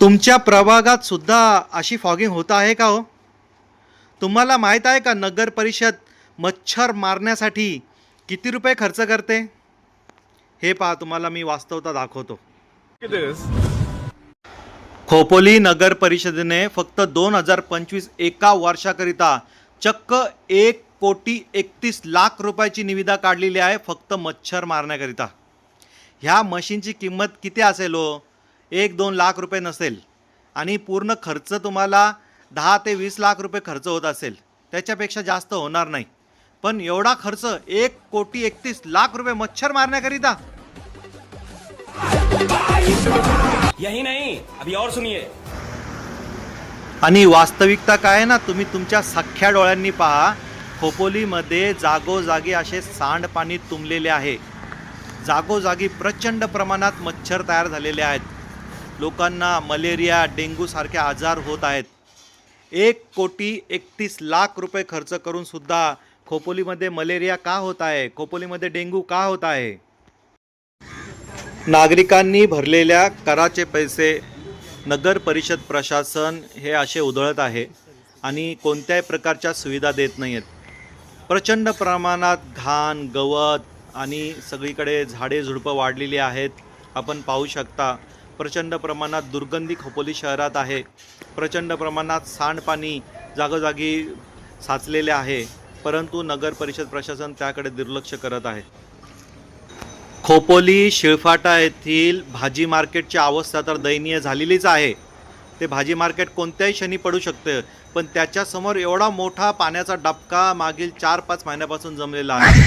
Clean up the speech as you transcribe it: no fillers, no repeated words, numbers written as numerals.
तुमच्या प्रभागात सुद्धा अशी फॉगिंग होत आहे का हो? तुम्हाला माहीत आहे का नगर परिषद मच्छर मारण्यासाठी किती रुपये खर्च करते? हे पहा, तुम्हाला मी वास्तवता दाखवतो. Look at this. खोपोली नगर परिषदेने फक्त 2025 एका वर्षाकरिता चक्क 1,31,00,000 रुपयाची निविदा काढलेली आहे फक्त मच्छर मारण्याकरिता. ह्या मशीनची किंमत किती असेल हो? 1-2 लाख रुपये नसेल आणि पूर्ण खर्च तुम्हाला 10 ते 20 लाख रुपये खर्च होत असेल, त्याच्यापेक्षा जास्त होणार नाही. पण एवढा खर्च 1,31,00,000 रुपये मच्छर मारण्याकरिता? यही नहीं, अभी और सुनिए. आणि वास्तविकता काय आहे ना, तुम्ही तुमच्या सख्ख्या डोळ्यांनी पहा. खोपोलीमध्ये जागोजागी असे सांडपाणी तुंबलेले आहे. जागोजागी प्रचंड प्रमाणात मच्छर तयार झालेले आहेत. लोकांना मलेरिया, डेंग्यू सारखे आजार होत आहेत. 1,31,00,000 रुपये खर्च करून सुद्धा खोपोलीमध्ये मलेरिया का होत आहे? खोपोलीमध्ये डेंग्यू का होत आहे? नागरिकांनी भरलेल्या कराचे पैसे नगर परिषद प्रशासन हे असे उधळत आहे आणि कोणत्याही प्रकारच्या सुविधा देत नाही आहेत. प्रचंड प्रमाणात घाण, गवत आणि सगळीकडे झाडे झुडपं वाढलेली आहेत. आपण पाहू शकता प्रचंड प्रमाणात दुर्गंधी खोपोली शहरात आहे. प्रचंड प्रमाणात सांडपाणी जागोजागी साचलेले आहे, परंतु नगर परिषद प्रशासन त्याकडे दुर्लक्ष करत आहे. खोपोली शिळफाटा येथील भाजी मार्केटची अवस्था तर दयनीय झालेलीच आहे. ते भाजी मार्केट कोणत्याही क्षणी पडू शकते, पण त्याच्यासमोर एवढा मोठा पाण्याचा डबका मागील 4-5 महिन्यापासून जमलेला आहे.